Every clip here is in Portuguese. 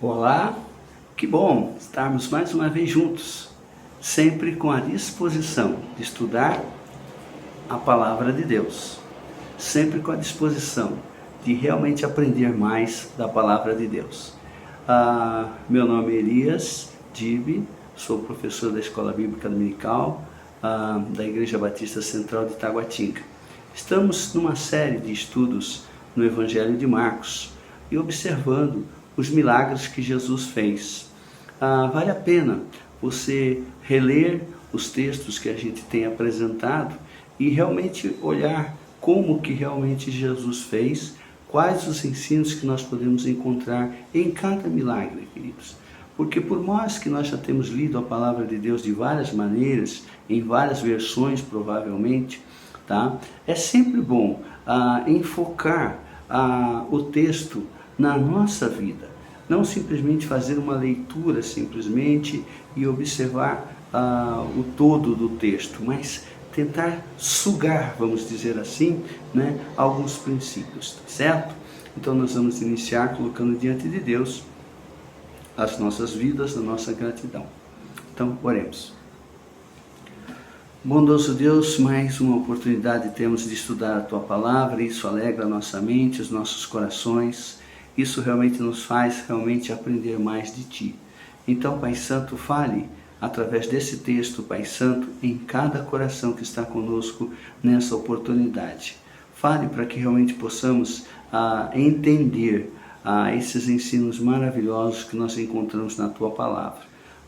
Olá, que bom estarmos mais uma vez juntos, sempre com a disposição de estudar a Palavra de Deus, sempre com a disposição de realmente aprender mais da Palavra de Deus. Meu nome é Elias Dibe, sou professor da Escola Bíblica Dominical da Igreja Batista Central de Taguatinga. Estamos numa série de estudos no Evangelho de Marcos e observando os milagres que Jesus fez. Vale a pena você reler os textos que a gente tem apresentado e realmente olhar como que realmente Jesus fez, quais os ensinos que nós podemos encontrar em cada milagre, queridos. Porque por mais que nós já temos lido a palavra de Deus de várias maneiras, em várias versões provavelmente, tá? É sempre bom enfocar o texto na nossa vida, não simplesmente fazer uma leitura simplesmente e observar o todo do texto, mas tentar sugar, vamos dizer assim, né, alguns princípios, tá certo? Então nós vamos iniciar colocando diante de Deus as nossas vidas, a nossa gratidão. Então, oremos. Bondoso Deus, mais uma oportunidade temos de estudar a Tua Palavra, isso alegra a nossa mente, os nossos corações, isso realmente nos faz realmente aprender mais de Ti. Então, Pai Santo, fale através desse texto, Pai Santo, em cada coração que está conosco nessa oportunidade. Fale para que realmente possamos entender esses ensinos maravilhosos que nós encontramos na Tua Palavra.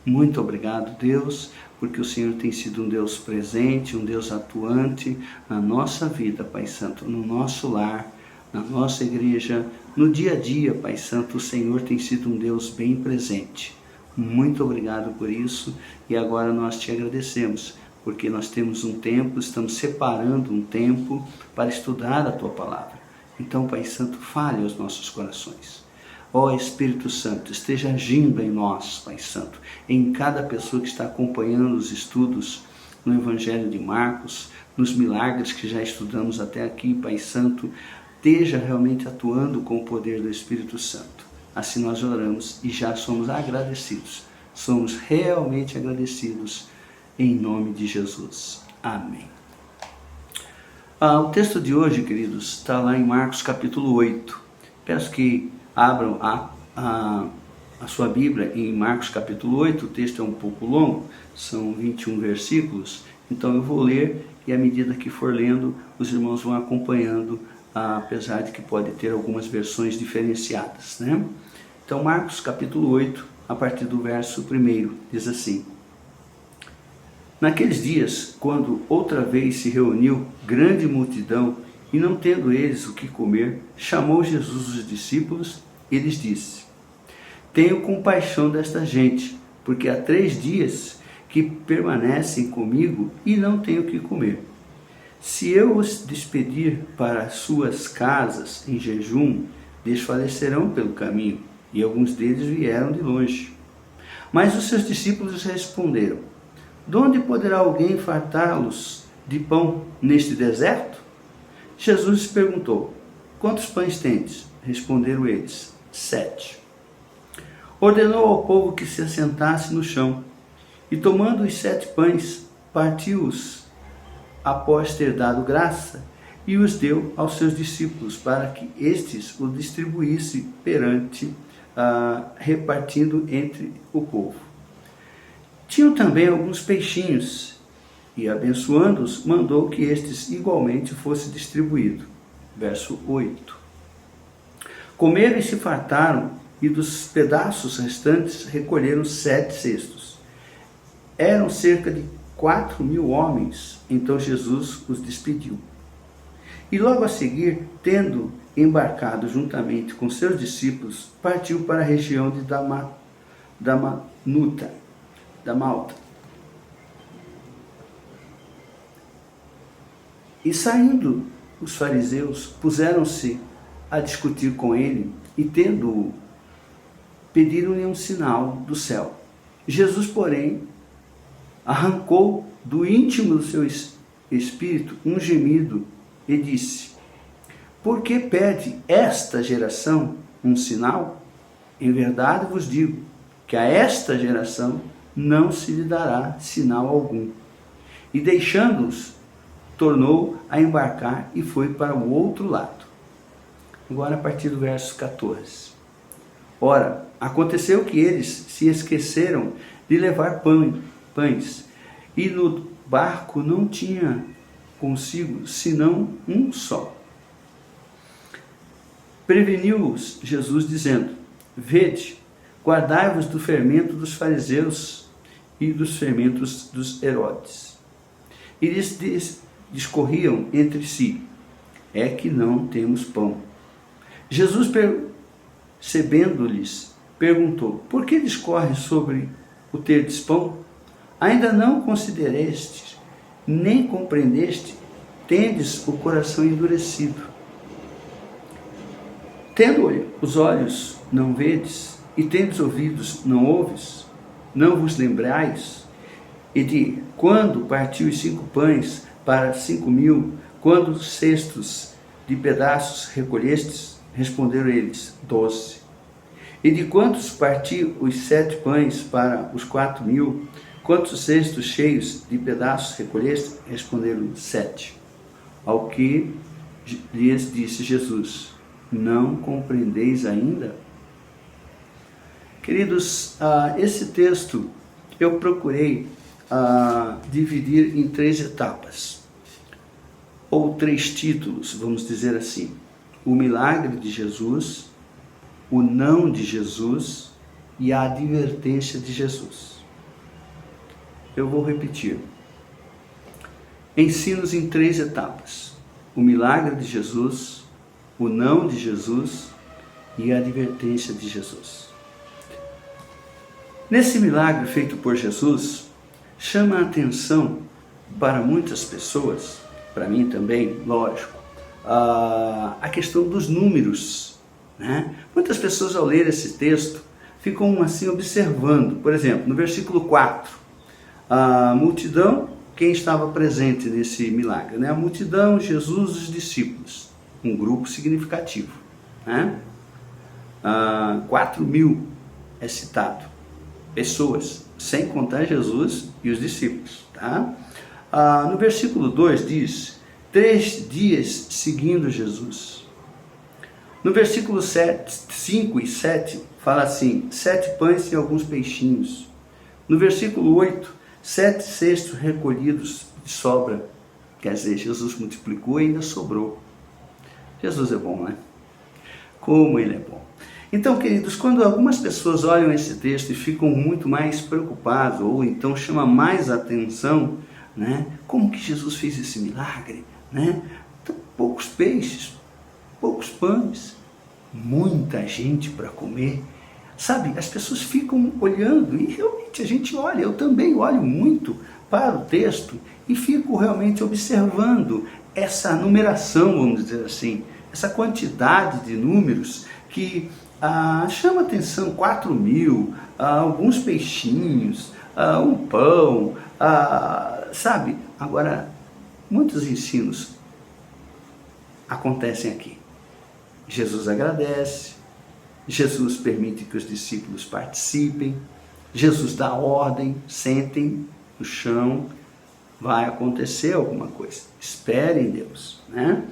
Muito obrigado, Deus, porque o Senhor tem sido um Deus presente, um Deus atuante na nossa vida, Pai Santo, no nosso lar, na nossa igreja, no dia a dia, Pai Santo, o Senhor tem sido um Deus bem presente. Muito obrigado por isso e agora nós te agradecemos, porque nós temos um tempo, estamos separando um tempo para estudar a Tua Palavra. Então, Pai Santo, fale aos nossos corações. Ó Espírito Santo, esteja agindo em nós, Pai Santo, em cada pessoa que está acompanhando os estudos no Evangelho de Marcos, nos milagres que já estudamos até aqui, Pai Santo, esteja realmente atuando com o poder do Espírito Santo. Assim nós oramos e já somos agradecidos. Somos realmente agradecidos em nome de Jesus. Amém. O texto de hoje, queridos, está lá em Marcos capítulo 8. Peço que abram a sua Bíblia em Marcos capítulo 8, o texto é um pouco longo, são 21 versículos, então eu vou ler e à medida que for lendo, os irmãos vão acompanhando, apesar de que pode ter algumas versões diferenciadas, né? Então Marcos capítulo 8, a partir do verso 1, diz assim: Naqueles dias, quando outra vez se reuniu grande multidão, e não tendo eles o que comer, chamou Jesus os discípulos e lhes disse: Tenho compaixão desta gente, porque há 3 dias que permanecem comigo e não tenho o que comer. Se eu os despedir para as suas casas em jejum, desfalecerão pelo caminho, e alguns deles vieram de longe. Mas os seus discípulos responderam: De onde poderá alguém fartá-los de pão neste deserto? Jesus lhes perguntou: Quantos pães tendes? Responderam eles: 7. Ordenou ao povo que se assentasse no chão, e tomando os 7 pães, partiu-os, após ter dado graça, e os deu aos seus discípulos, para que estes o distribuíssem repartindo entre o povo. Tinham também alguns peixinhos, e abençoando-os, mandou que estes igualmente fosse distribuído. Verso 8. Comeram e se fartaram, e dos pedaços restantes recolheram 7 cestos. Eram cerca de 4.000 homens. Então Jesus os despediu. E logo a seguir, tendo embarcado juntamente com seus discípulos, partiu para a região de Malta. E saindo os fariseus, puseram-se a discutir com ele, e tendo-o, pediram-lhe um sinal do céu. Jesus, porém, arrancou do íntimo do seu espírito um gemido e disse: Por que pede esta geração um sinal? Em verdade vos digo que a esta geração não se lhe dará sinal algum. E deixando-os, tornou a embarcar e foi para o outro lado. Agora a partir do verso 14. Ora, aconteceu que eles se esqueceram de levar pães, e no barco não tinha consigo senão um só. Preveniu-os Jesus dizendo: vede, guardai-vos do fermento dos fariseus e dos fermentos dos Herodes. E eles discorriam entre si: é que não temos pão. Jesus, percebendo-lhes, perguntou: por que discorre sobre o terdes pão? Ainda não considereste, nem compreendeste, tendes o coração endurecido. Tendo os olhos, não vedes, e tendes ouvidos, não ouves? Não vos lembrais? E de quando partiu os 5 pães para 5.000, quantos cestos de pedaços recolhestes? Responderam eles: 12. E de quantos partiu os 7 pães para os 4.000, quantos cestos cheios de pedaços recolheste? Responderam: 7. Ao que lhes disse Jesus: não compreendeis ainda? Queridos, esse texto eu procurei dividir em 3 etapas, ou 3 títulos, vamos dizer assim: o milagre de Jesus, o não de Jesus e a advertência de Jesus. Eu vou repetir. Ensinos em 3 etapas: o milagre de Jesus, o não de Jesus e a advertência de Jesus. Nesse milagre feito por Jesus, chama a atenção para muitas pessoas, para mim também, lógico, a questão dos números, né? Muitas pessoas, ao ler esse texto, ficam assim observando. Por exemplo, no versículo 4, a multidão, quem estava presente nesse milagre, né? A multidão, Jesus e os discípulos, um grupo significativo, né? 4.000 é citado, pessoas, sem contar Jesus e os discípulos, tá? No versículo 2 diz: 3 dias seguindo Jesus. No versículo 5 e 7 fala assim: 7 pães e alguns peixinhos. No versículo 8, 7 cestos recolhidos de sobra. Quer dizer, Jesus multiplicou e ainda sobrou. Jesus é bom, né? Como ele é bom. Então, queridos, quando algumas pessoas olham esse texto e ficam muito mais preocupados, ou então chama mais atenção, né? Como que Jesus fez esse milagre, né? Então, poucos peixes, poucos pães, muita gente para comer. Sabe, as pessoas ficam olhando, e realmente a gente olha, eu também olho muito para o texto e fico realmente observando essa numeração, vamos dizer assim, essa quantidade de números que chama atenção: 4.000, alguns peixinhos, um pão, sabe? Agora, muitos ensinos acontecem aqui. Jesus agradece, Jesus permite que os discípulos participem, Jesus dá ordem: sentem no chão, vai acontecer alguma coisa, esperem em Deus, né?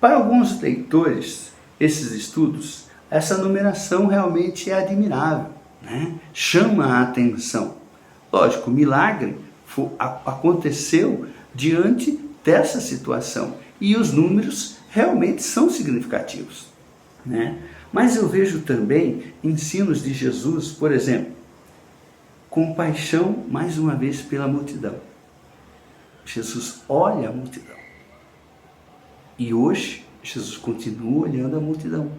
Para alguns leitores, esses estudos, essa numeração realmente é admirável, né? Chama a atenção. Lógico, o milagre aconteceu diante dessa situação e os números realmente são significativos, né? Mas eu vejo também ensinos de Jesus, por exemplo, compaixão mais uma vez pela multidão. Jesus olha a multidão. E hoje, Jesus continua olhando a multidão.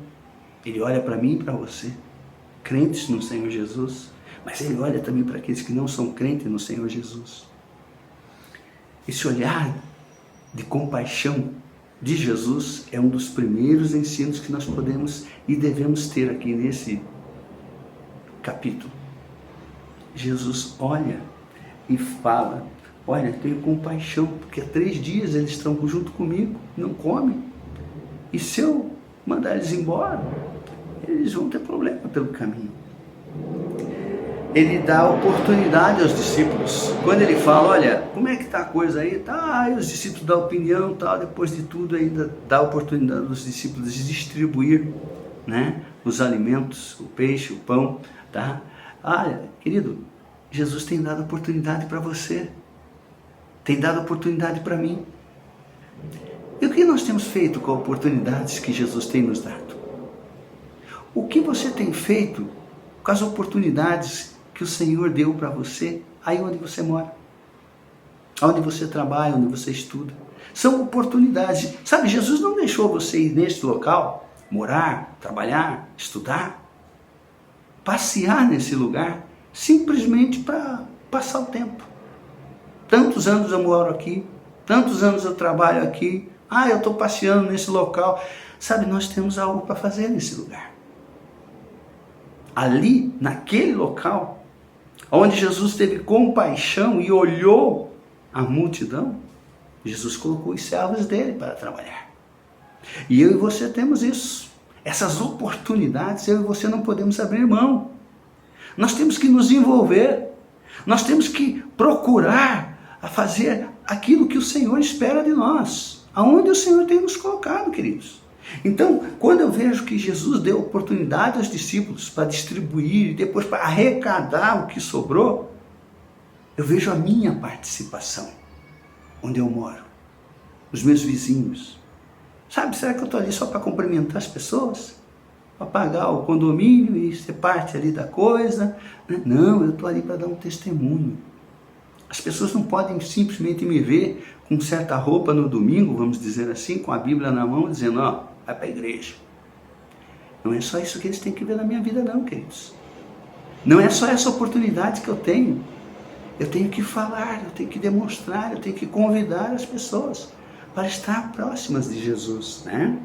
Ele olha para mim e para você, crentes no Senhor Jesus, mas Ele olha também para aqueles que não são crentes no Senhor Jesus. Esse olhar de compaixão de Jesus é um dos primeiros ensinos que nós podemos e devemos ter aqui nesse capítulo. Jesus olha e fala: olha, tenho compaixão, porque há 3 dias eles estão junto comigo, não comem. E se eu mandar eles embora, eles vão ter problema pelo caminho. Ele dá oportunidade aos discípulos. Quando ele fala, olha, como é que está a coisa aí? Tá, e os discípulos dão opinião, tal, depois de tudo ainda dá oportunidade aos discípulos de distribuir, né, os alimentos, o peixe, o pão, tá? Olha, querido, Jesus tem dado oportunidade para você, tem dado oportunidade para mim. E o que nós temos feito com as oportunidades que Jesus tem nos dado? O que você tem feito com as oportunidades que o Senhor deu para você, aí onde você mora, onde você trabalha, onde você estuda? São oportunidades. Sabe, Jesus não deixou você ir neste local, morar, trabalhar, estudar, passear nesse lugar, simplesmente para passar o tempo. Tantos anos eu moro aqui, tantos anos eu trabalho aqui, eu estou passeando nesse local. Sabe, nós temos algo para fazer nesse lugar. Ali, naquele local, onde Jesus teve compaixão e olhou a multidão, Jesus colocou os servos dele para trabalhar. E eu e você temos isso. Essas oportunidades, eu e você não podemos abrir mão. Nós temos que nos envolver. Nós temos que procurar a fazer aquilo que o Senhor espera de nós. Aonde o Senhor tem nos colocado, queridos. Então, quando eu vejo que Jesus deu oportunidade aos discípulos para distribuir e depois para arrecadar o que sobrou, eu vejo a minha participação, onde eu moro, os meus vizinhos. Sabe, será que eu estou ali só para cumprimentar as pessoas? Para pagar o condomínio e ser parte ali da coisa? Não, eu estou ali para dar um testemunho. As pessoas não podem simplesmente me ver com certa roupa no domingo, vamos dizer assim, com a Bíblia na mão, dizendo, vai para a igreja. Não é só isso que eles têm que ver na minha vida não, queridos. Não é só essa oportunidade que eu tenho. Eu tenho que falar, eu tenho que demonstrar, eu tenho que convidar as pessoas para estar próximas de Jesus, né?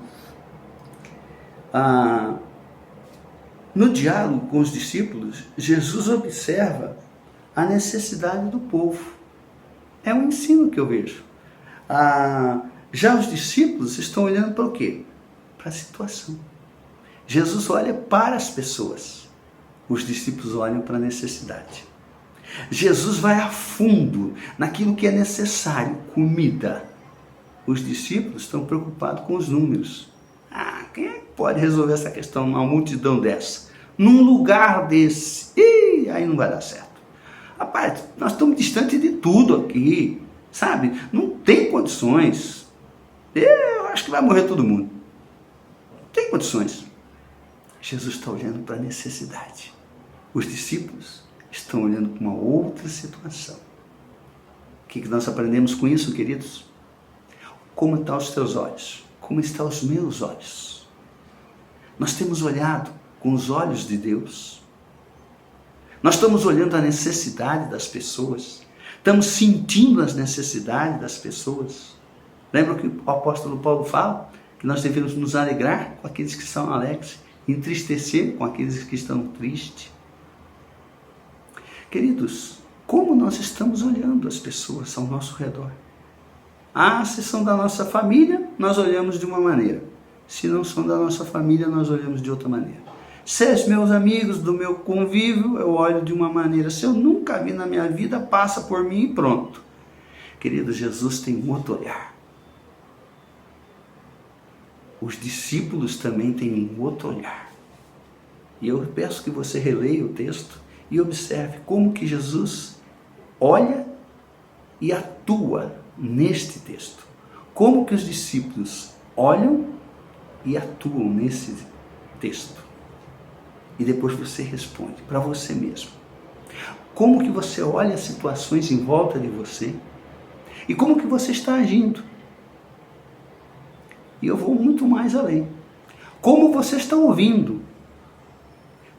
No diálogo com os discípulos, Jesus observa a necessidade do povo. É um ensino que eu vejo. Já os discípulos estão olhando para o quê? Para a situação. Jesus olha para as pessoas. Os discípulos olham para a necessidade. Jesus vai a fundo naquilo que é necessário, comida. Os discípulos estão preocupados com os números. Quem é que pode resolver essa questão numa multidão dessa? Num lugar desse? Aí não vai dar certo. Rapaz, nós estamos distantes de tudo aqui, sabe? Não tem condições. Eu acho que vai morrer todo mundo. Não tem condições. Jesus está olhando para a necessidade. Os discípulos estão olhando para uma outra situação. O que nós aprendemos com isso, queridos? Como estão os teus olhos? Como estão os meus olhos? Nós temos olhado com os olhos de Deus. Nós estamos olhando a necessidade das pessoas. Estamos sentindo as necessidades das pessoas. Lembra que o apóstolo Paulo fala? Que nós devemos nos alegrar com aqueles que são alegres, entristecer com aqueles que estão tristes. Queridos, como nós estamos olhando as pessoas ao nosso redor? Se são da nossa família, nós olhamos de uma maneira. Se não são da nossa família, nós olhamos de outra maneira. Se os meus amigos do meu convívio, eu olho de uma maneira. Se eu nunca vi na minha vida, passa por mim e pronto. Querido, Jesus tem um outro olhar. Os discípulos também têm um outro olhar. E eu peço que você releia o texto e observe como que Jesus olha e atua neste texto. Como que os discípulos olham e atuam nesse texto. E depois você responde para você mesmo. Como que você olha as situações em volta de você e como que você está agindo. E eu vou muito mais além. Como você está ouvindo?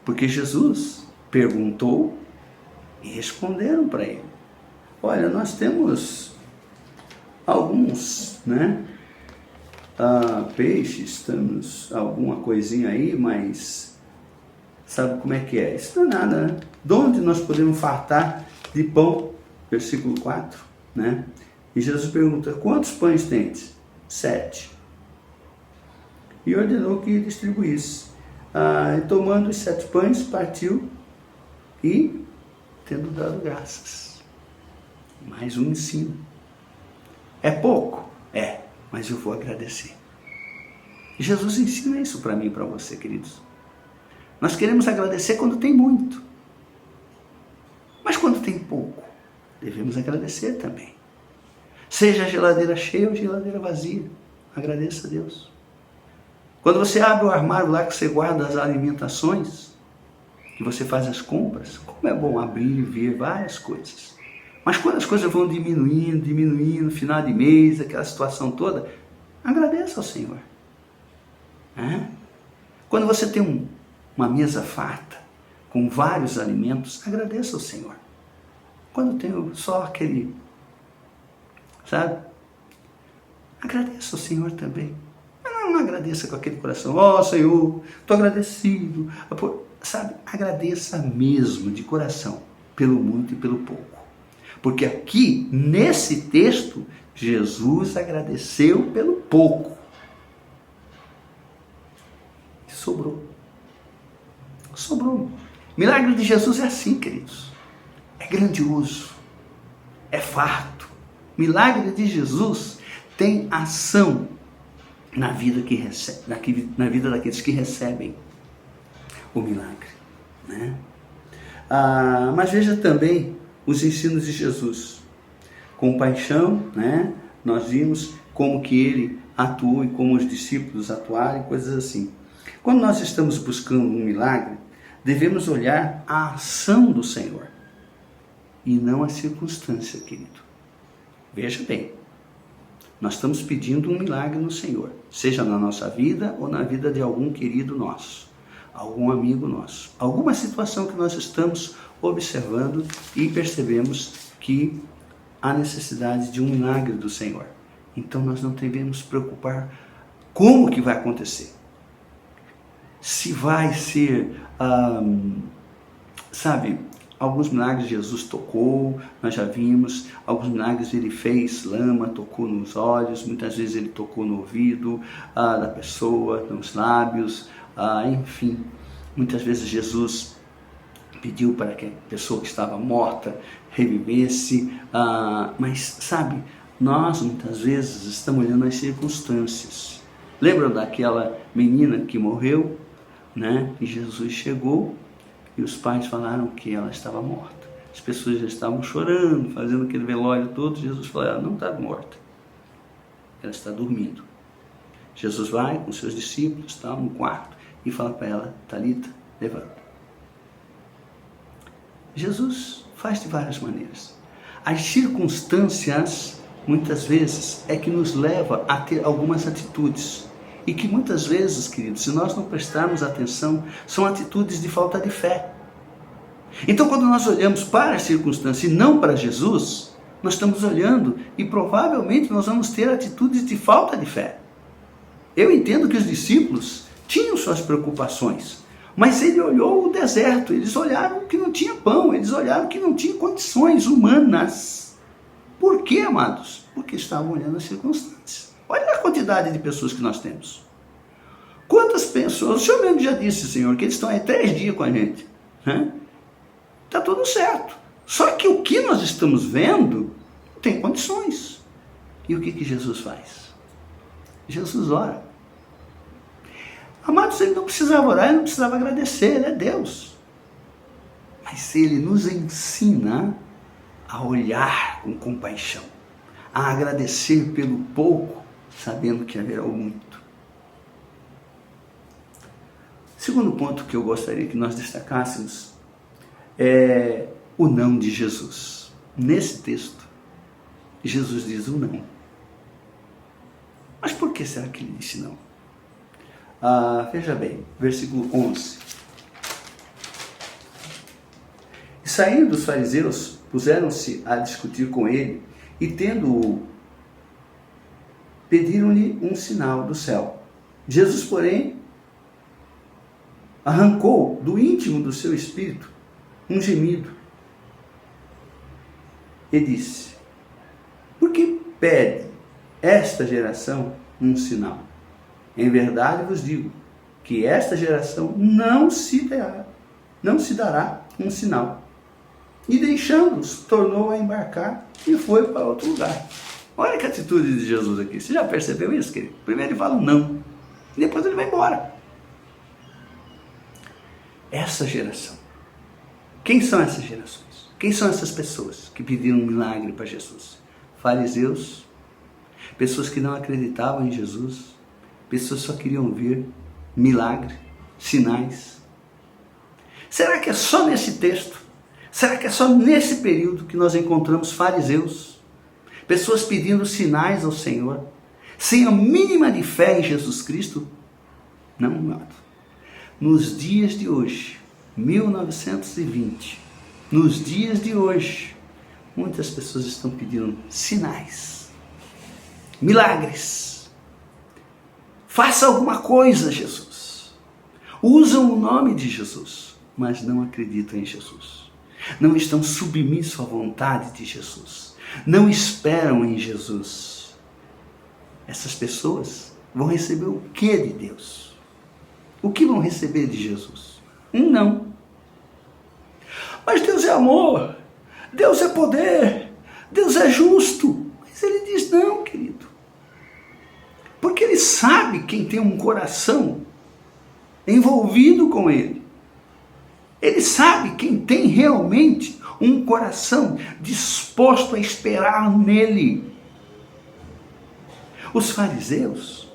Porque Jesus perguntou e responderam para ele. Olha, nós temos alguns, peixes, temos alguma coisinha aí, mas sabe como é que é? Isso não é nada, né? De onde nós podemos fartar de pão? Versículo 4, né? E Jesus pergunta, quantos pães tens? 7. E ordenou que distribuísse. E tomando os 7 pães, partiu e, tendo dado graças. Mais um ensino. É pouco? É, mas eu vou agradecer. E Jesus ensina isso para mim e para você, queridos. Nós queremos agradecer quando tem muito. Mas quando tem pouco, devemos agradecer também. Seja a geladeira cheia ou a geladeira vazia, agradeça a Deus. Quando você abre o armário lá que você guarda as alimentações, que você faz as compras, como é bom abrir e ver várias coisas. Mas quando as coisas vão diminuindo, final de mês, aquela situação toda, agradeça ao Senhor. Quando você tem uma mesa farta, com vários alimentos, agradeça ao Senhor. Quando tem só aquele, sabe? Agradeça ao Senhor também. Não agradeça com aquele coração, Senhor, estou agradecido. Sabe, agradeça mesmo de coração, pelo muito e pelo pouco. Porque aqui, nesse texto, Jesus agradeceu pelo pouco. E sobrou. Sobrou. Milagre de Jesus é assim, queridos. É grandioso. É farto. Milagre de Jesus tem ação na vida daqueles que recebem o milagre, né? Mas veja também os ensinos de Jesus. Compaixão, né? Nós vimos como que ele atuou e como os discípulos atuaram, coisas assim. Quando nós estamos buscando um milagre, devemos olhar a ação do Senhor e não a circunstância, querido. Veja bem, nós estamos pedindo um milagre no Senhor, seja na nossa vida ou na vida de algum querido nosso, algum amigo nosso, alguma situação que nós estamos observando e percebemos que há necessidade de um milagre do Senhor. Então nós não devemos nos preocupar como que vai acontecer. Se vai ser, alguns milagres Jesus tocou, nós já vimos, alguns milagres ele fez lama, tocou nos olhos, muitas vezes ele tocou no ouvido da pessoa, nos lábios, enfim, muitas vezes Jesus pediu para que a pessoa que estava morta revivesse, mas sabe, nós muitas vezes estamos olhando as circunstâncias. Lembram daquela menina que morreu, né? E Jesus chegou e os pais falaram que ela estava morta. As pessoas já estavam chorando, fazendo aquele velório todo. Jesus falou, ela não está morta, ela está dormindo. Jesus vai com seus discípulos, está no quarto, e fala para ela, Talita, levanta. Jesus faz de várias maneiras. As circunstâncias, muitas vezes, é que nos leva a ter algumas atitudes. E que muitas vezes, queridos, se nós não prestarmos atenção, são atitudes de falta de fé. Então, quando nós olhamos para as circunstâncias e não para Jesus, nós estamos olhando e provavelmente nós vamos ter atitudes de falta de fé. Eu entendo que os discípulos tinham suas preocupações, mas ele olhou o deserto, eles olharam que não tinha pão, eles olharam que não tinha condições humanas. Por quê, amados? Porque estavam olhando as circunstâncias. Olha a quantidade de pessoas que nós temos. Quantas pessoas, o Senhor mesmo já disse, Senhor, que eles estão aí 3 dias com a gente. Está tudo certo. Só que o que nós estamos vendo não tem condições. E o que Jesus faz? Jesus ora. Amados, ele não precisava orar, ele não precisava agradecer, ele é Deus. Mas ele nos ensina a olhar com compaixão, a agradecer pelo pouco, sabendo que haverá o muito. Segundo ponto que eu gostaria que nós destacássemos é o não de Jesus. Nesse texto, Jesus diz o não. Mas por que será que ele disse não? Veja bem, versículo 11. E saindo os fariseus, puseram-se a discutir com ele, e tendo-o, pediram-lhe um sinal do céu. Jesus, porém, arrancou do íntimo do seu espírito um gemido e disse, por que pede esta geração um sinal? Em verdade vos digo, que esta geração não se dará um sinal. E deixando-os, tornou a embarcar e foi para outro lugar. Olha que atitude de Jesus aqui. Você já percebeu isso, querido? Primeiro ele fala um não, e depois ele vai embora. Essa geração. Quem são essas gerações? Quem são essas pessoas que pediram um milagre para Jesus? Fariseus, pessoas que não acreditavam em Jesus, pessoas que só queriam ver milagre, sinais. Será que é só nesse texto? Será que é só nesse período que nós encontramos fariseus? Pessoas pedindo sinais ao Senhor, sem a mínima de fé em Jesus Cristo? Não, amado. Nos dias de hoje, 1920, nos dias de hoje, muitas pessoas estão pedindo sinais, milagres. Faça alguma coisa, Jesus. Usam o nome de Jesus, mas não acreditam em Jesus. Não estão submissos à vontade de Jesus. Não esperam em Jesus. Essas pessoas vão receber o que de Deus? O que vão receber de Jesus? Um não. Mas Deus é amor, Deus é poder, Deus é justo. Mas ele diz não, querido. Porque ele sabe quem tem um coração envolvido com ele. Ele sabe quem tem realmente um coração disposto a esperar nele. Os fariseus,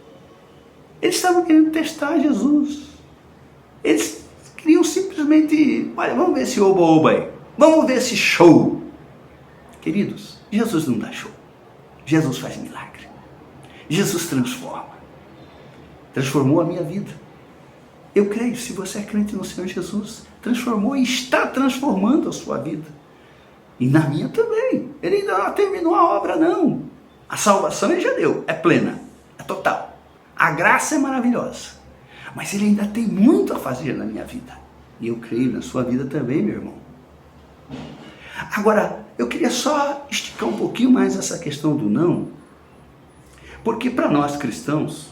eles estavam querendo testar Jesus. Eles queriam simplesmente, olha, vamos ver esse oba-oba aí. Vamos ver esse show. Queridos, Jesus não dá show. Jesus faz milagre. Jesus transforma. Transformou a minha vida. Eu creio, se você é crente no Senhor Jesus, transformou e está transformando a sua vida. E na minha também. Ele ainda não terminou a obra, não. A salvação ele já deu, é plena, é total. A graça é maravilhosa. Mas ele ainda tem muito a fazer na minha vida. E eu creio na sua vida também, meu irmão. Agora, eu queria só esticar um pouquinho mais essa questão do não. Porque para nós cristãos,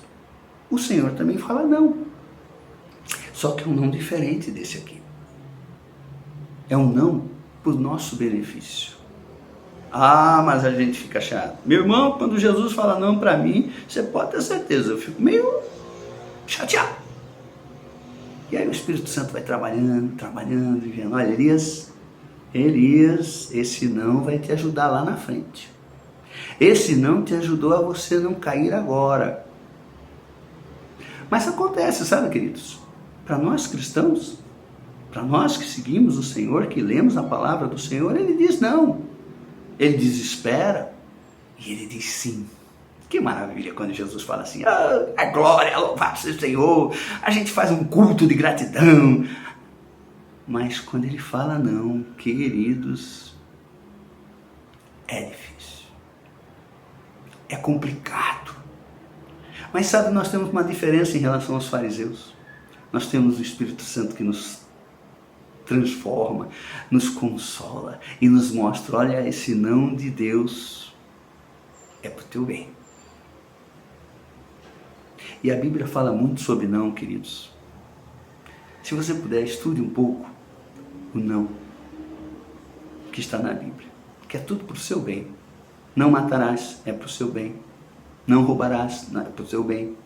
o Senhor também fala não. Só que é um não diferente desse aqui. É um não por nosso benefício. Ah, mas a gente fica chato. Meu irmão, quando Jesus fala não para mim, você pode ter certeza, eu fico meio chateado. E aí o Espírito Santo vai trabalhando, e vendo, olha, Elias, esse não vai te ajudar lá na frente. Esse não te ajudou a você não cair agora. Mas acontece, sabe, queridos? Para nós cristãos, para nós que seguimos o Senhor, que lemos a palavra do Senhor, ele diz não. Ele diz espera e ele diz sim. Que maravilha quando Jesus fala assim, a glória, louvado seja o Senhor, a gente faz um culto de gratidão. Mas quando ele fala não, queridos, é difícil. É complicado. Mas sabe, nós temos uma diferença em relação aos fariseus. Nós temos o Espírito Santo que nos transforma, nos consola e nos mostra, olha, esse não de Deus é para o teu bem. E a Bíblia fala muito sobre não, queridos. Se você puder, estude um pouco o não que está na Bíblia, que é tudo para o seu bem. Não matarás, é para o seu bem. Não roubarás, é para o seu bem.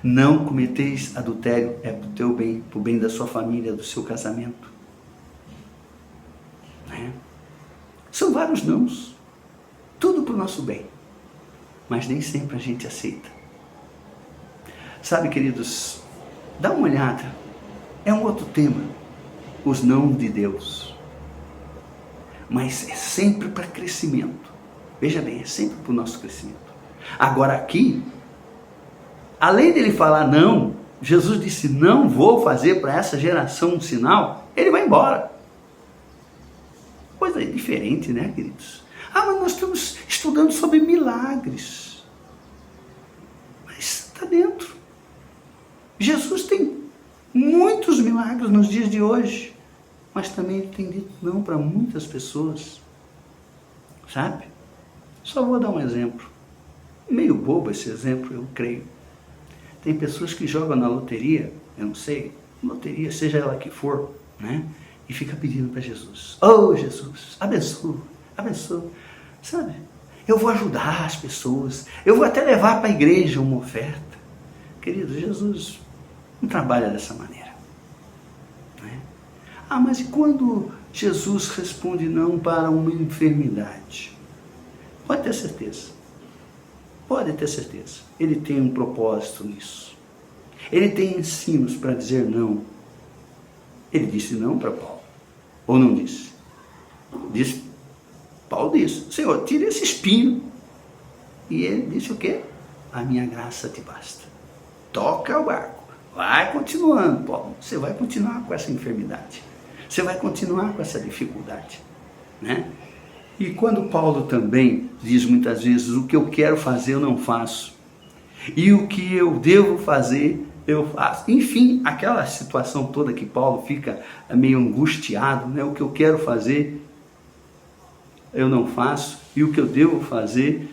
Não cometeis adultério, é para o teu bem, para o bem da sua família, do seu casamento. Né? São vários nãos, tudo para o nosso bem, mas nem sempre a gente aceita. Sabe, queridos, dá uma olhada, é um outro tema, os não de Deus, mas é sempre para crescimento. Veja bem, é sempre para o nosso crescimento. Agora aqui, além dele falar não, Jesus disse, não vou fazer para essa geração um sinal, ele vai embora. Coisa diferente, né, queridos? Ah, mas nós estamos estudando sobre milagres. Mas está dentro. Jesus tem muitos milagres nos dias de hoje, mas também ele tem dito não para muitas pessoas. Sabe? Só vou dar um exemplo. Meio bobo esse exemplo, eu creio. Tem pessoas que jogam na loteria, eu não sei, loteria, seja ela que for, né? E fica pedindo para Jesus. Oh, Jesus, abençoa, abençoa. Sabe? Eu vou ajudar as pessoas. Eu vou até levar para a igreja uma oferta. Querido, Jesus não trabalha dessa maneira. Né? Ah, mas e quando Jesus responde não para uma enfermidade? Pode ter certeza. Pode ter certeza. Ele tem um propósito nisso. Ele tem ensinos para dizer não. Ele disse não para Paulo. Ou não disse? Paulo disse, Senhor, tira esse espinho. E ele disse o quê? A minha graça te basta. Toca o barco. Vai continuando, Paulo. Você vai continuar com essa enfermidade. Você vai continuar com essa dificuldade. Né? E quando Paulo também diz muitas vezes, o que eu quero fazer eu não faço. E o que eu devo fazer eu faço. Enfim, aquela situação toda que Paulo fica meio angustiado, né? O que eu quero fazer eu não faço, e o que eu devo fazer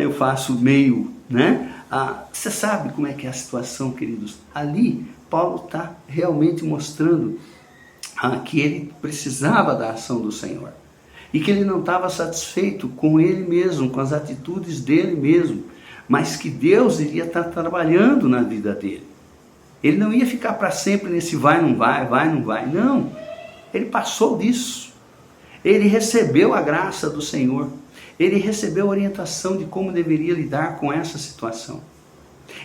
eu faço meio, né? Você sabe como é que é a situação, queridos? Ali, Paulo está realmente mostrando que ele precisava da ação do Senhor. E que ele não estava satisfeito com ele mesmo, com as atitudes dele mesmo, mas que Deus iria estar trabalhando na vida dele. Ele não ia ficar para sempre nesse vai, não vai. Não, ele passou disso. Ele recebeu a graça do Senhor. Ele recebeu a orientação de como deveria lidar com essa situação.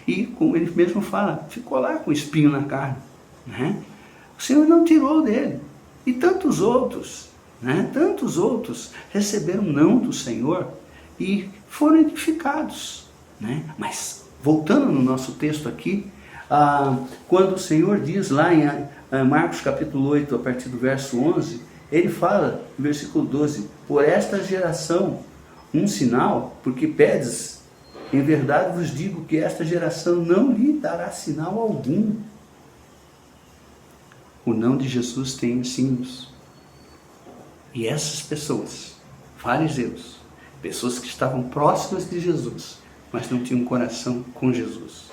E como ele mesmo fala, ficou lá com espinho na carne. Né? O Senhor não tirou dele. E tantos outros, né? Tantos outros receberam não do Senhor e foram edificados. Né? Mas, voltando no nosso texto aqui, quando o Senhor diz lá em Marcos capítulo 8, a partir do verso 11, ele fala, no versículo 12, por esta geração, um sinal, porque pedes, em verdade vos digo que esta geração não lhe dará sinal algum. O não de Jesus tem ensinos. E essas pessoas, fariseus, pessoas que estavam próximas de Jesus, mas não tinham coração com Jesus.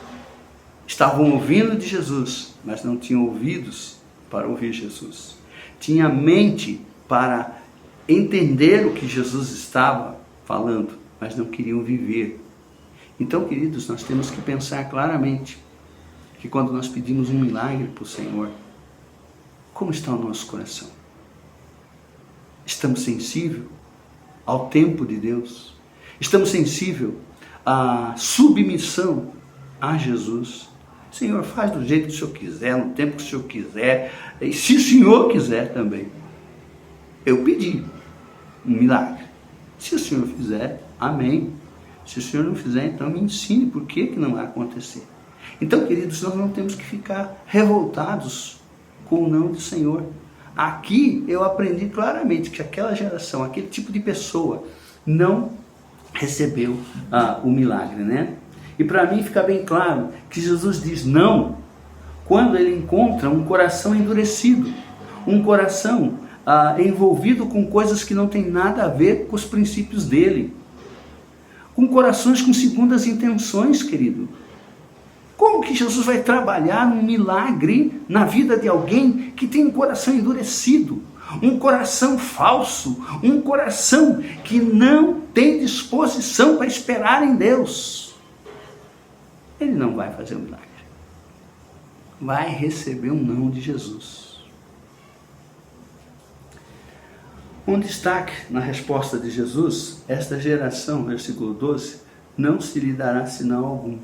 Estavam ouvindo de Jesus, mas não tinham ouvidos para ouvir Jesus. Tinha mente para entender o que Jesus estava falando, mas não queriam viver. Então, queridos, nós temos que pensar claramente que quando nós pedimos um milagre para o Senhor, como está o nosso coração? Estamos sensíveis ao tempo de Deus? Estamos sensíveis à submissão a Jesus? Senhor, faz do jeito que o Senhor quiser, no tempo que o Senhor quiser, e se o Senhor quiser também. Eu pedi um milagre. Se o Senhor fizer, amém. Se o Senhor não fizer, então me ensine por que não vai acontecer. Então, queridos, nós não temos que ficar revoltados com o não do Senhor. Aqui eu aprendi claramente que aquela geração, aquele tipo de pessoa, não recebeu o milagre, né? E para mim fica bem claro que Jesus diz não quando ele encontra um coração endurecido, um coração envolvido com coisas que não tem nada a ver com os princípios dele, com corações com segundas intenções, querido. Como que Jesus vai trabalhar um milagre na vida de alguém que tem um coração endurecido, um coração falso, um coração que não tem disposição para esperar em Deus? Ele não vai fazer um milagre. Vai receber um não de Jesus. Um destaque na resposta de Jesus, esta geração, versículo 12, não se lhe dará sinal algum.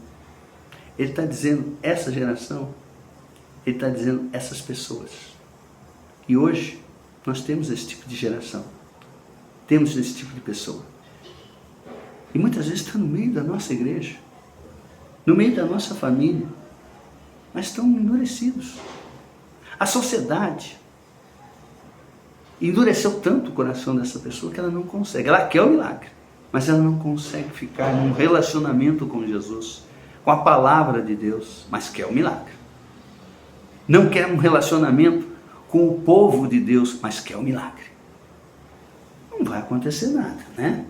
Ele está dizendo essa geração, ele está dizendo essas pessoas. E hoje nós temos esse tipo de geração, temos esse tipo de pessoa. E muitas vezes está no meio da nossa igreja, no meio da nossa família, mas estão endurecidos. A sociedade endureceu tanto o coração dessa pessoa que ela não consegue. Ela quer o milagre, mas ela não consegue ficar num relacionamento com Jesus, com a palavra de Deus, mas quer o milagre. Não quer um relacionamento com o povo de Deus, mas quer o milagre. Não vai acontecer nada, né?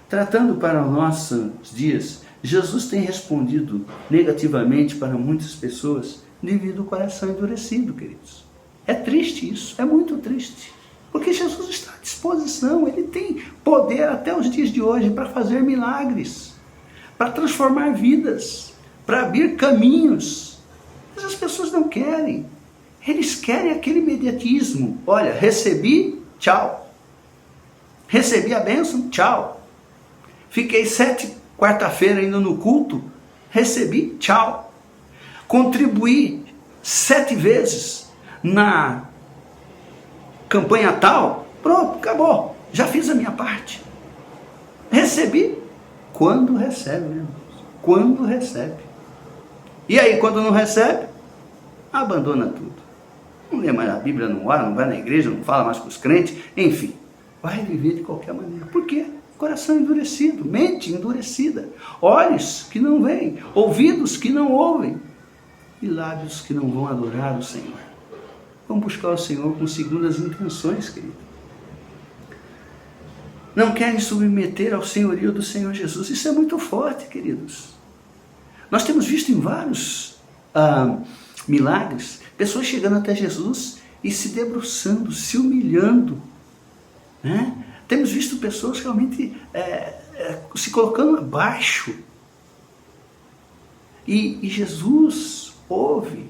Tratando para os nossos dias, Jesus tem respondido negativamente para muitas pessoas devido ao coração endurecido, queridos. É triste isso, é muito triste. Porque Jesus está à disposição, Ele tem poder até os dias de hoje para fazer milagres, para transformar vidas, para abrir caminhos. Mas as pessoas não querem. Eles querem aquele imediatismo. Olha, recebi, tchau. Recebi a bênção, tchau. Fiquei 7 quarta-feira indo no culto, recebi, tchau. Contribuí 7 vezes na campanha tal, pronto, acabou. Já fiz a minha parte. Recebi. Quando recebe, meu irmão? Quando recebe. E aí, quando não recebe, abandona tudo. Não lê mais a Bíblia, não ora, não vai na igreja, não fala mais com os crentes, enfim, vai viver de qualquer maneira. Por quê? Coração endurecido, mente endurecida, olhos que não veem, ouvidos que não ouvem e lábios que não vão adorar o Senhor. Vamos buscar o Senhor com segundas intenções, querido. Não querem submeter ao senhorio do Senhor Jesus. Isso é muito forte, queridos. Nós temos visto em vários milagres, pessoas chegando até Jesus e se debruçando, se humilhando, né? Temos visto pessoas realmente se colocando abaixo. E Jesus ouve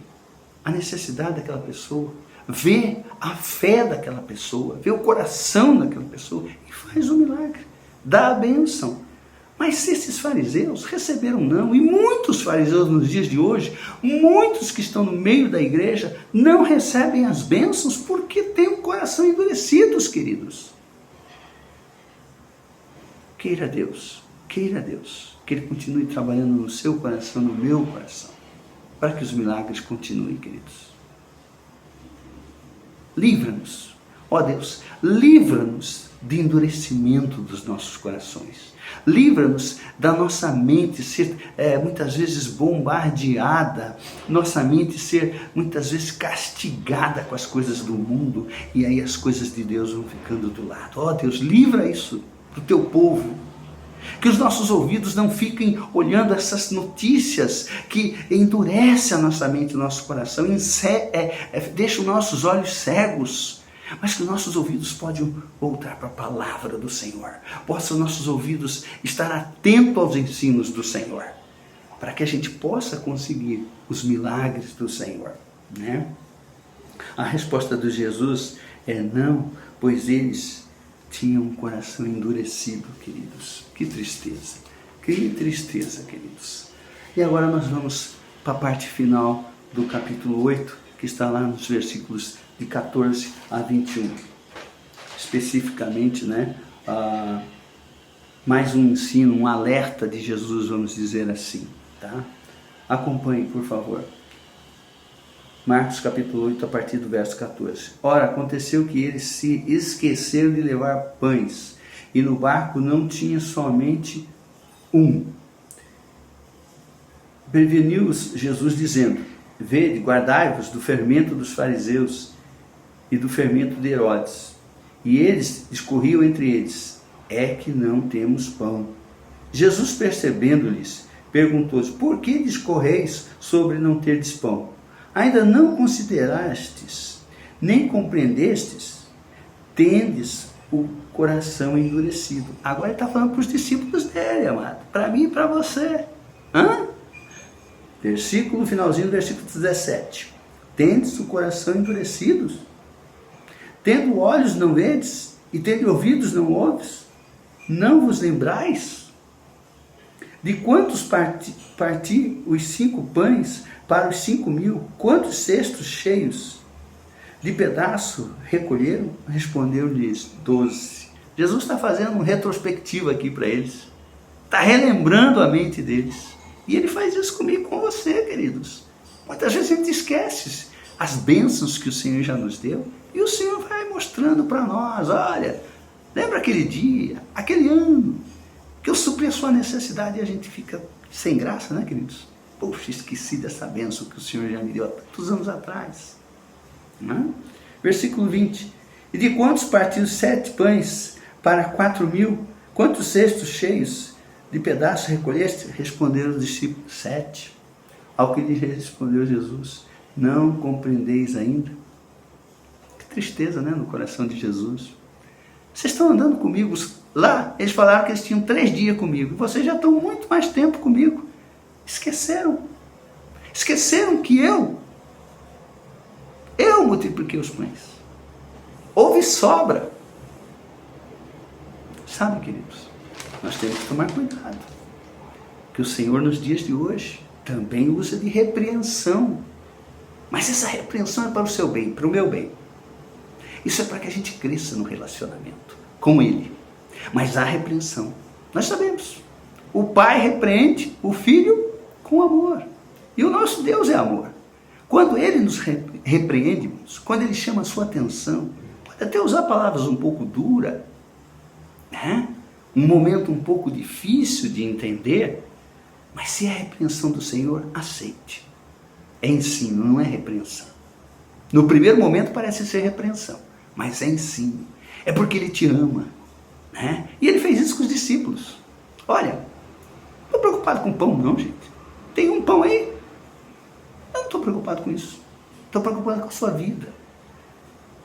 a necessidade daquela pessoa, vê a fé daquela pessoa, vê o coração daquela pessoa e faz o milagre, dá a bênção. Mas se esses fariseus receberam não, e muitos fariseus nos dias de hoje, muitos que estão no meio da igreja, não recebem as bênçãos porque têm o coração endurecidos, queridos. Queira Deus que Ele continue trabalhando no seu coração, no meu coração, para que os milagres continuem, queridos. Livra-nos, ó Deus, livra-nos de endurecimento dos nossos corações. Livra-nos da nossa mente ser muitas vezes bombardeada, nossa mente ser muitas vezes castigada com as coisas do mundo, e aí as coisas de Deus vão ficando do lado. Ó Deus, livra isso do teu povo. Que os nossos ouvidos não fiquem olhando essas notícias que endurecem a nossa mente e o nosso coração, deixam os nossos olhos cegos, mas que os nossos ouvidos possam voltar para a palavra do Senhor, possam nossos ouvidos estar atentos aos ensinos do Senhor, para que a gente possa conseguir os milagres do Senhor, né? A resposta de Jesus é não, pois eles tinham um coração endurecido, queridos. Que tristeza, queridos. E agora nós vamos para a parte final do capítulo 8, que está lá nos versículos de 14 a 21. Especificamente, né, mais um ensino, um alerta de Jesus, vamos dizer assim, tá? Acompanhe, por favor. Marcos capítulo 8, a partir do verso 14. Ora, aconteceu que eles se esqueceram de levar pães, e no barco não tinha somente um. Preveniu-os Jesus dizendo: vede, guardai-vos do fermento dos fariseus e do fermento de Herodes. E eles discorriam entre eles: é que não temos pão. Jesus, percebendo-lhes, perguntou-lhes: por que discorreis sobre não terdes pão? Ainda não considerastes, nem compreendestes, tendes o coração endurecido. Agora ele está falando para os discípulos dele, amado, para mim e para você. Finalzinho do versículo 17. Tendes o coração endurecido? Tendo olhos não vedes, e tendo ouvidos não ouves? Não vos lembrais? De quantos parti os 5 pães para os 5.000, quantos cestos cheios de pedaço recolheram? Respondeu-lhes 12. Jesus está fazendo uma retrospectiva aqui para eles. Está relembrando a mente deles. E Ele faz isso comigo e com você, queridos. Muitas vezes a gente esquece as bênçãos que o Senhor já nos deu. E o Senhor vai mostrando para nós: olha, lembra aquele dia, aquele ano, que eu supri a sua necessidade, e a gente fica sem graça, né, queridos? Poxa, esqueci dessa bênção que o Senhor já me deu há tantos anos atrás. Versículo 20. E de quantos partidos 7 pães para 4.000? Quantos cestos cheios de pedaços recolheste? Responderam os discípulos: 7. Ao que lhe respondeu Jesus: não compreendeis ainda? Que tristeza, né, no coração de Jesus. Vocês estão andando comigo lá, eles falaram que eles tinham 3 dias comigo, e vocês já estão muito mais tempo comigo. Esqueceram que eu multipliquei os pães. Houve sobra. Sabe, queridos, nós temos que tomar cuidado, que o Senhor nos dias de hoje também usa de repreensão, mas essa repreensão é para o seu bem, para o meu bem. Isso é para que a gente cresça no relacionamento com Ele. Mas há repreensão. Nós sabemos. O Pai repreende o Filho com amor. E o nosso Deus é amor. Quando Ele nos repreende, quando Ele chama a sua atenção, pode até usar palavras um pouco duras, né? Um momento um pouco difícil de entender, mas se é a repreensão do Senhor, aceite. É ensino, não é repreensão. No primeiro momento parece ser repreensão, mas é ensino. É porque Ele te ama, né? E Ele fez isso com os discípulos. Olha, não estou preocupado com pão não, gente. Tem um pão aí? Eu não estou preocupado com isso. Estou preocupado com a sua vida.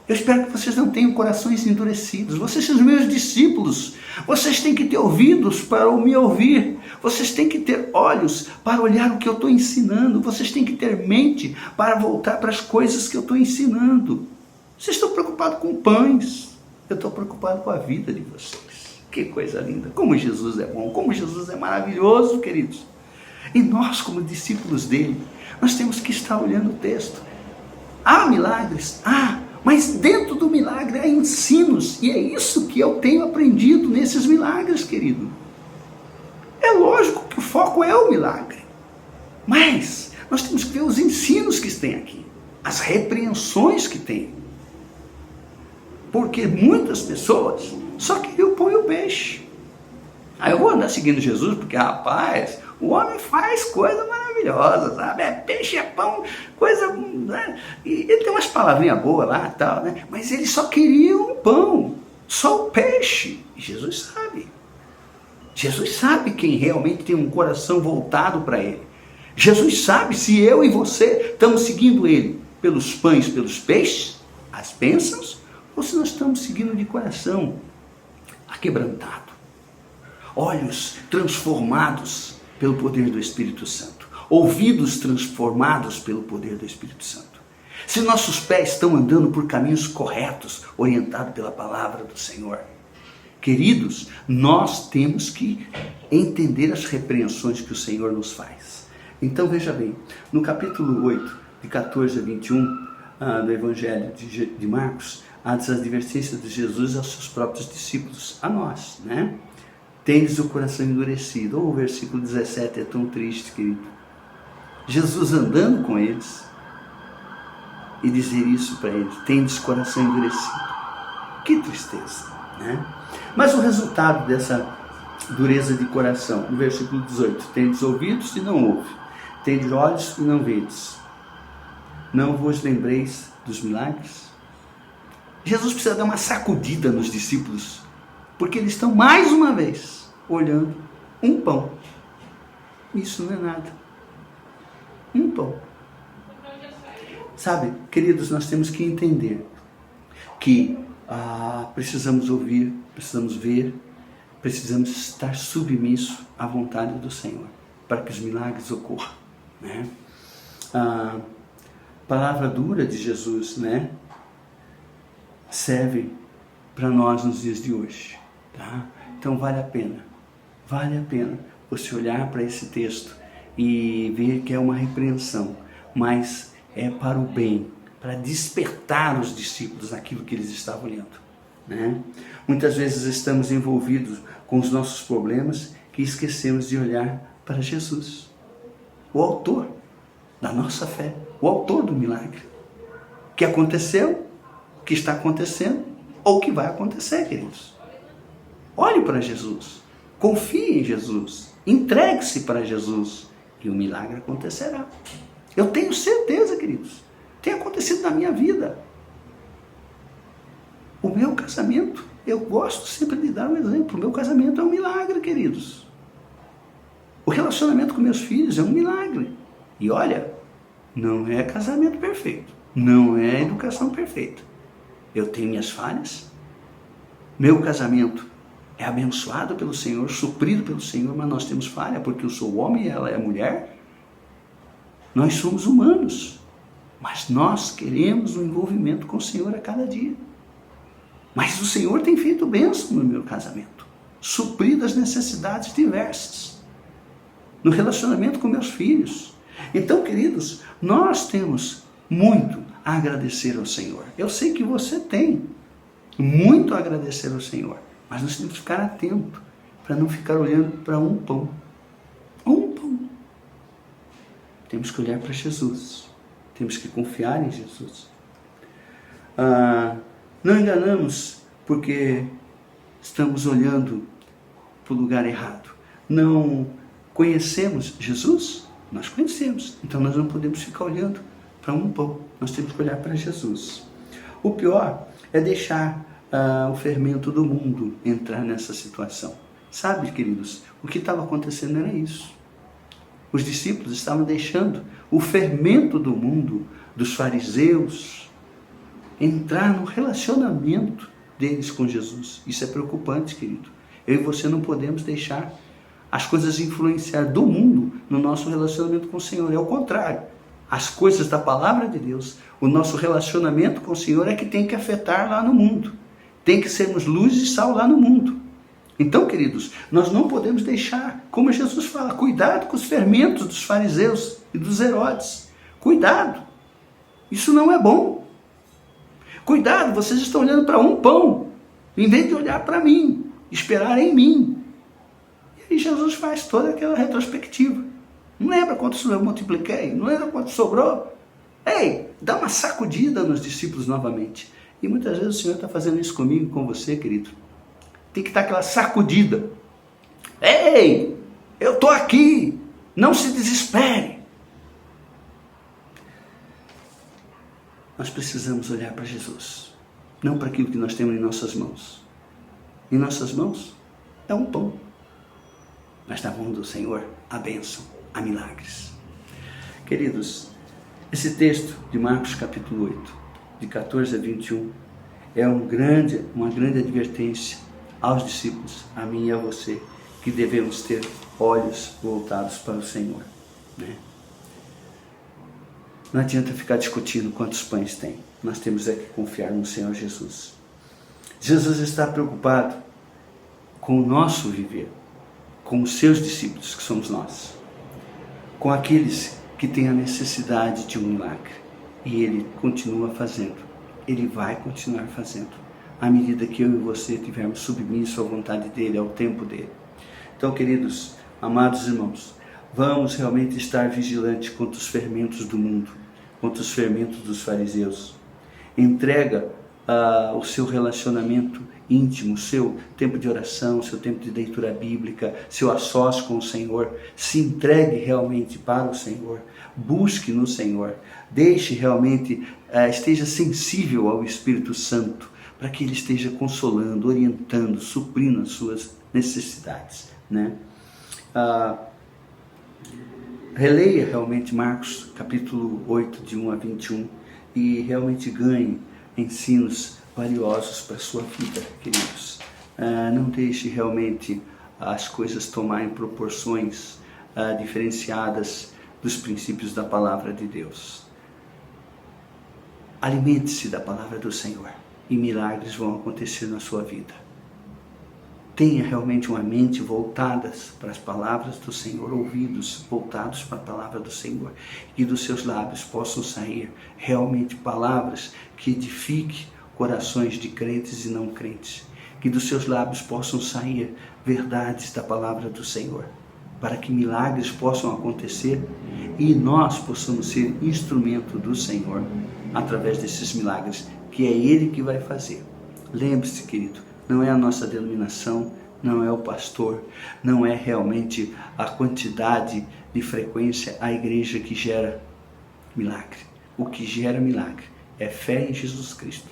Eu espero que vocês não tenham corações endurecidos. Vocês são os meus discípulos. Vocês têm que ter ouvidos para me ouvir. Vocês têm que ter olhos para olhar o que eu estou ensinando. Vocês têm que ter mente para voltar para as coisas que eu estou ensinando. Vocês estão preocupados com pães. Eu estou preocupado com a vida de vocês. Que coisa linda. Como Jesus é bom. Como Jesus é maravilhoso, queridos. E nós, como discípulos dele, nós temos que estar olhando o texto. Há milagres? Mas dentro do milagre há ensinos, e é isso que eu tenho aprendido nesses milagres, querido. É lógico que o foco é o milagre, mas nós temos que ver os ensinos que tem aqui, as repreensões que tem. Porque muitas pessoas só queriam o pão e o peixe. Aí eu vou andar seguindo Jesus, porque rapaz, o homem faz coisa maravilhosa, sabe? É peixe, é pão, coisa... Né? E ele tem umas palavrinhas boas lá e tal, né? Mas ele só queria o pão, só o peixe. E Jesus sabe. Jesus sabe quem realmente tem um coração voltado para Ele. Jesus sabe se eu e você estamos seguindo Ele pelos pães, pelos peixes, as bênçãos, ou se nós estamos seguindo de coração aquebrantado. Olhos transformados pelo poder do Espírito Santo. Ouvidos transformados pelo poder do Espírito Santo. Se nossos pés estão andando por caminhos corretos, orientados pela palavra do Senhor. Queridos, nós temos que entender as repreensões que o Senhor nos faz. Então veja bem, no capítulo 8, de 14 a 21 do Evangelho de Marcos, há as advertências de Jesus aos seus próprios discípulos, a nós, né? Tendes o coração endurecido. O versículo 17 é tão triste, querido. Jesus andando com eles e dizer isso para eles: tendes o coração endurecido. Que tristeza, né? Mas o resultado dessa dureza de coração, no versículo 18: tendes ouvidos e não ouve, tendes olhos e não vedes. Não vos lembreis dos milagres? Jesus precisa dar uma sacudida nos discípulos, porque eles estão mais uma vez olhando um pão. Isso não é nada. Um pão. Sabe, queridos, nós temos que entender que precisamos ouvir, precisamos ver, precisamos estar submissos à vontade do Senhor, para que os milagres ocorram, né? A palavra dura de Jesus, né, serve para nós nos dias de hoje, tá? Então vale a pena você olhar para esse texto e ver que é uma repreensão, mas é para o bem, para despertar os discípulos naquilo que eles estavam olhando, né? Muitas vezes estamos envolvidos com os nossos problemas que esquecemos de olhar para Jesus, o autor da nossa fé, o autor do milagre, que aconteceu, que está acontecendo ou que vai acontecer, queridos. Olhe para Jesus, confie em Jesus, entregue-se para Jesus e o milagre acontecerá. Eu tenho certeza, queridos, tem acontecido na minha vida. O meu casamento, eu gosto sempre de dar um exemplo, o meu casamento é um milagre, queridos. O relacionamento com meus filhos é um milagre. E olha, não é casamento perfeito, não é educação perfeita. Eu tenho minhas falhas. Meu casamento é abençoado pelo Senhor, suprido pelo Senhor, mas nós temos falha, porque eu sou homem e ela é mulher. Nós somos humanos, mas nós queremos um envolvimento com o Senhor a cada dia. Mas o Senhor tem feito bênção no meu casamento, suprido as necessidades diversas, no relacionamento com meus filhos. Então, queridos, nós temos muito a agradecer ao Senhor. Eu sei que você tem muito a agradecer ao Senhor, mas nós temos que ficar atento para não ficar olhando para um pão. Um pão. Temos que olhar para Jesus. Temos que confiar em Jesus. Não enganamos porque estamos olhando para o lugar errado. Não conhecemos Jesus? Nós conhecemos. Então nós não podemos ficar olhando para um pão. Nós temos que olhar para Jesus. O pior é deixar o fermento do mundo entrar nessa situação. Sabe, queridos, o que estava acontecendo era isso. Os discípulos estavam deixando o fermento do mundo, dos fariseus, entrar no relacionamento deles com Jesus. Isso é preocupante, querido. Eu e você não podemos deixar as coisas influenciar do mundo no nosso relacionamento com o Senhor. É o contrário. As coisas da palavra de Deus, o nosso relacionamento com o Senhor é que tem que afetar lá no mundo. Tem que sermos luz e sal lá no mundo. Então, queridos, nós não podemos deixar, como Jesus fala, cuidado com os fermentos dos fariseus e dos Herodes. Cuidado. Isso não é bom. Cuidado, vocês estão olhando para um pão, em vez de olhar para mim, esperar em mim. E aí Jesus faz toda aquela retrospectiva. Não lembra quantos eu multipliquei? Não lembra quanto sobrou? Ei, dá uma sacudida nos discípulos novamente. E muitas vezes o Senhor está fazendo isso comigo e com você, querido. Tem que dar aquela sacudida. Ei, eu estou aqui. Não se desespere. Nós precisamos olhar para Jesus. Não para aquilo que nós temos em nossas mãos. Em nossas mãos é um pão. Mas na mão do Senhor, a bênção, há milagres. Queridos, esse texto de Marcos capítulo 8, de 14 a 21, é uma grande advertência aos discípulos, a mim e a você, que devemos ter olhos voltados para o Senhor. Né? Não adianta ficar discutindo quantos pães tem. Nós temos é que confiar no Senhor Jesus. Jesus está preocupado com o nosso viver, com os seus discípulos, que somos nós, com aqueles que têm a necessidade de um milagre. E Ele continua fazendo. Ele vai continuar fazendo, à medida que eu e você estivermos submissos à vontade dEle, ao tempo dEle. Então, queridos, amados irmãos, vamos realmente estar vigilantes contra os fermentos do mundo, contra os fermentos dos fariseus. Entrega o seu relacionamento íntimo, seu tempo de oração, seu tempo de leitura bíblica, seu a sós com o Senhor. Se entregue realmente para o Senhor. Busque no Senhor. Deixe realmente, esteja sensível ao Espírito Santo, para que Ele esteja consolando, orientando, suprindo as suas necessidades. Né? Releia realmente Marcos capítulo 8, de 1 a 21, e realmente ganhe ensinos valiosos para a sua vida, queridos. Não deixe realmente as coisas tomarem proporções diferenciadas dos princípios da palavra de Deus. Alimente-se da palavra do Senhor e milagres vão acontecer na sua vida. Tenha realmente uma mente voltada para as palavras do Senhor, ouvidos voltados para a palavra do Senhor, e dos seus lábios possam sair realmente palavras que edifiquem corações de crentes e não crentes, que dos seus lábios possam sair verdades da palavra do Senhor, para que milagres possam acontecer e nós possamos ser instrumento do Senhor através desses milagres, que é Ele que vai fazer. Lembre-se, querido, não é a nossa denominação, não é o pastor, não é realmente a quantidade de frequência a igreja que gera milagre. O que gera milagre é fé em Jesus Cristo,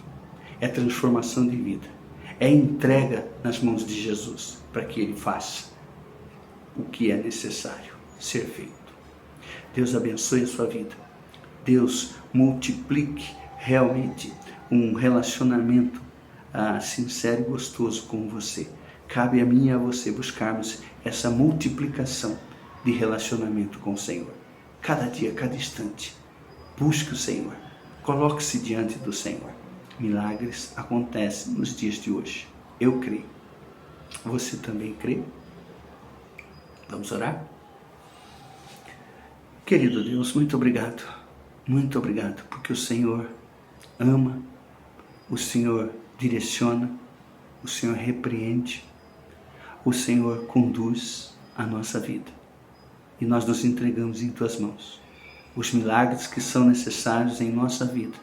é transformação de vida, é entrega nas mãos de Jesus para que Ele faça o que é necessário ser feito. Deus abençoe a sua vida. Deus multiplique realmente um relacionamento sincero e gostoso com você. Cabe a mim e a você buscarmos essa multiplicação de relacionamento com o Senhor. Cada dia, cada instante, busque o Senhor. Coloque-se diante do Senhor. Milagres acontecem nos dias de hoje. Eu creio. Você também crê? Vamos orar? Querido Deus, muito obrigado. Muito obrigado, porque o Senhor ama, o Senhor direciona, o Senhor repreende, o Senhor conduz a nossa vida. E nós nos entregamos em Tuas mãos. Os milagres que são necessários em nossa vida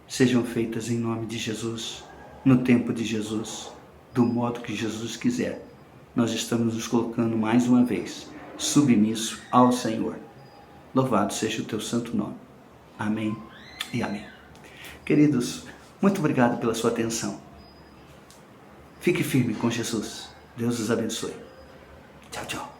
sejam feitos em nome de Jesus, no tempo de Jesus, do modo que Jesus quiser. Nós estamos nos colocando mais uma vez submisso ao Senhor. Louvado seja o Teu santo nome. Amém e amém. Queridos, muito obrigado pela sua atenção. Fique firme com Jesus. Deus os abençoe. Tchau, tchau.